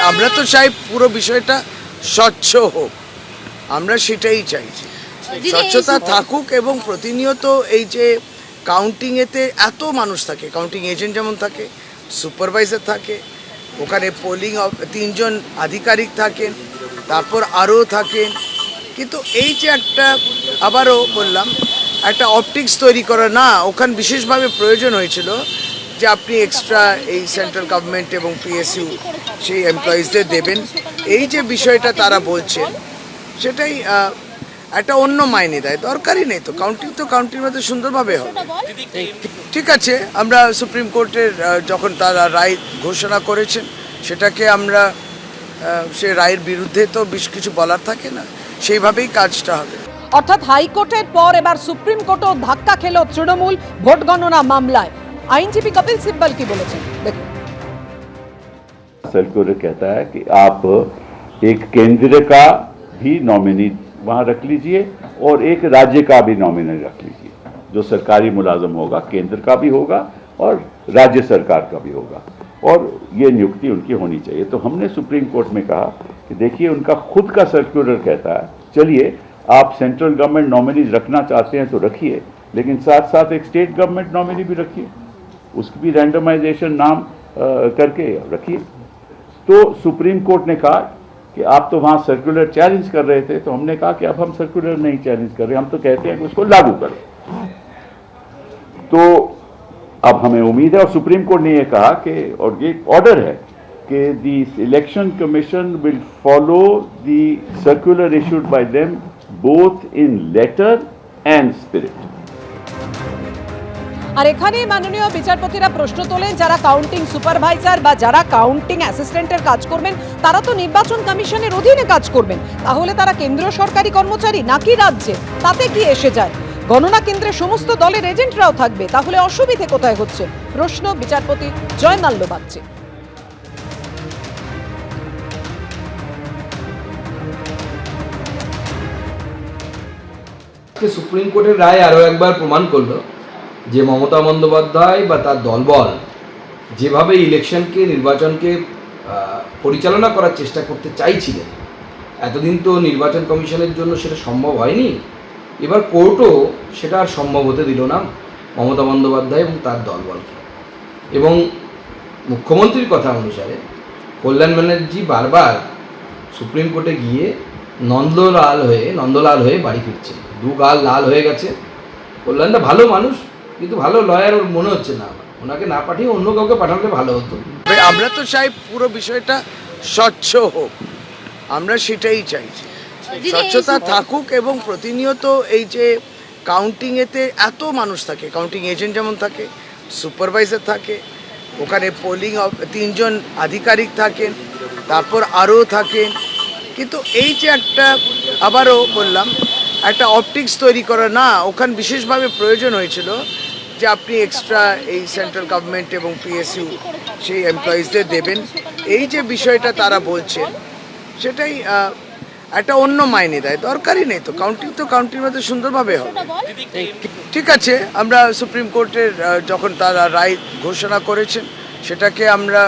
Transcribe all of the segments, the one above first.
আমরা তো চাই পুরো বিষয়টা স্বচ্ছ হোক, আমরা সেটাই চাইছি। স্বচ্ছতা থাকুক এবং প্রতিনিয়ত এই যে কাউন্টিংয়েতে এত মানুষ থাকে, কাউন্টিং এজেন্ট যেমন থাকে, সুপারভাইজার থাকে, ওখানে পোলিং 3 জন আধিকারিক থাকেন, তারপর আরও থাকেন, কিন্তু এই যে একটা আবারও বললাম একটা অপটিক্স তৈরি করা না, ওখানে বিশেষভাবে প্রয়োজন হয়েছিল যে আপনি এক্সট্রা এই সেন্ট্রাল গভর্নমেন্ট এবং পিএসইউ সেই এমপ্লয়িজদের দেবেন। এই যে বিষয়টা তারা বলছেন সেটাই একটা অন্য মাইনে দেয়, দরকারই নেই তো। কাউন্টির মধ্যে সুন্দরভাবে হবে। ঠিক আছে, আমরা সুপ্রিম কোর্টের যখন তারা রায় ঘোষণা করেছেন সেটাকে আমরা সে রায়ের বিরুদ্ধে তো বেশ কিছু বলার থাকে না, সেইভাবেই কাজটা হবে। অর্থাৎ হাইকোর্টের পর এবার সুপ্রিম কোর্টও ধাক্কা খেল তৃণমূল ভোট গণনা মামলায়। আইনজীবী কপিল সিব্বল কি বলেছেন দেখুন। सर्कुलर कहता है कि आप एक केंद्र का भी नॉमिनी वहां रख लीजिए और एक राज्य का भी नॉमिनी रख लीजिए। जो सरकारी मुलाजम होगा केंद्र का भी होगा और राज्य सरकार का भी होगा, और ये नियुक्ति उनकी होनी चाहिए। तो हमने सुप्रीम कोर्ट में कहा कि देखिए उनका खुद का सर्कुलर कहता है चलिए आप सेंट्रल गवर्नमेंट नॉमिनीज रखना चाहते हैं तो रखिए, लेकिन साथ साथ एक स्टेट गवर्नमेंट नॉमिनी भी रखिए, उसकी भी रैंडमाइजेशन नाम करके रखिए। तो सुप्रीम कोर्ट ने कहा कि आप तो वहां सर्कुलर चैलेंज कर रहे थे, तो हमने कहा कि अब हम सर्कुलर नहीं चैलेंज कर रहे, हम तो कहते हैं कि उसको लागू करो। तो अब हमें उम्मीद है, और सुप्रीम कोर्ट ने यह कहा कि, और ये ऑर्डर है कि the election commission will follow the circular issued by them both in letter and spirit. আর এখানে মাননীয় বিচারপতিরা প্রশ্ন তোলেন, যারা কাউন্টিং সুপারভাইজার বা যারা কাউন্টিং অ্যাসিস্ট্যান্টের কাজ করবেন তারা তো নির্বাচন কমিশনের অধীনে কাজ করবেন, তাহলে তারা কেন্দ্রীয় সরকারি কর্মচারী নাকি রাজ্যে, তাতে কি এসে যায়? গণনা কেন্দ্রে সমস্ত দলের এজেন্টরাও থাকবে, তাহলে অসুবিধে কোথায় হচ্ছে? প্রশ্ন বিচারপতি জয় মাল্য বাগচি। সুপ্রিম কোর্টের রায় আরও একবার প্রমাণ করলো যে মমতা বন্দ্যোপাধ্যায় বা তার দলবল যেভাবে ইলেকশনকে, নির্বাচনকে পরিচালনা করার চেষ্টা করতে চাইছিলেন, এতদিন তো নির্বাচন কমিশনের জন্য সেটা সম্ভব হয়নি। এবার কোর্টও সেটা আর সম্ভব হতে দিল না মমতা বন্দ্যোপাধ্যায় এবং তার দলবলকে। এবং মুখ্যমন্ত্রীর কথা অনুসারে কল্যাণ ব্যানার্জি বারবার সুপ্রিম কোর্টে গিয়ে নন্দলাল হয়ে বাড়ি ফিরছেন, দু গাল লাল হয়ে গেছে। কল্যাণটা ভালো মানুষ, কিন্তু ভালো লয়ার ওর মনে হচ্ছে না, ওনাকে না পাঠিয়ে অন্য কাউকে পাঠালে ভালো হতো। আমরা তো চাই পুরো বিষয়টা স্বচ্ছ হোক, আমরা সেটাই চাইছি। স্বচ্ছতা থাকুক এবং প্রতিনিয়ত এই যে কাউন্টিংয়েতে এত মানুষ থাকে, কাউন্টিং এজেন্ট যেমন থাকে, সুপারভাইজার থাকে, ওখানে পোলিং 3 জন আধিকারিক থাকেন, তারপর আরও থাকেন, কিন্তু এই যে একটা আবারও বললাম একটা অপটিক্স তৈরি করা না, ওখানে বিশেষভাবে প্রয়োজন হয়েছিল যে আপনি এক্সট্রা এই সেন্ট্রাল গভর্নমেন্ট এবং পিএসইউ সেই এমপ্লয়িজদের দেবেন। এই যে বিষয়টা তারা বলছেন সেটাই একটা অন্য মাইনে দেয়, দরকারই নেই তো। কাউন্টির মধ্যে সুন্দরভাবে হবে। ঠিক আছে, আমরা সুপ্রিম কোর্টের যখন তারা রায় ঘোষণা করেছেন সেটাকে আমরা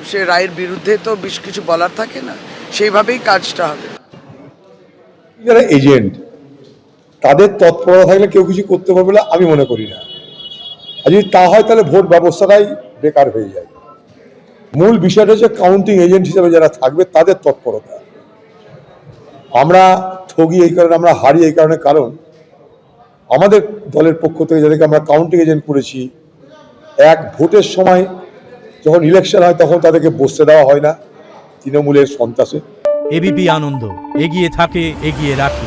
সে রায়ের বিরুদ্ধে তো বেশ কিছু বলার থাকে না, সেইভাবেই কাজটা হবে। যারা এজেন্ট তাদের তৎপরতা থাকলে কেউ কিছু করতে পারবে না আমি মনে করি না। আর যদি তা হয় তাহলে ভোট ব্যবস্থাটাই বেকার হয়ে যায়। মূল বিষয়টা হচ্ছে কাউন্টিং এজেন্ট হিসেবে যারা থাকবে তাদের তৎপরতা। আমরা ঠগি এই কারণে, আমরা হারি এই কারণে, কারণ আমাদের দলের পক্ষ থেকে যাদেরকে আমরা কাউন্টিং এজেন্ট করেছি, এক ভোটের সময় যখন ইলেকশন হয় তখন তাদেরকে বসতে দেওয়া হয় না তৃণমূলের সন্ত্রাসে। এবিপি আনন্দ এগিয়ে থাকে, এগিয়ে রাখে।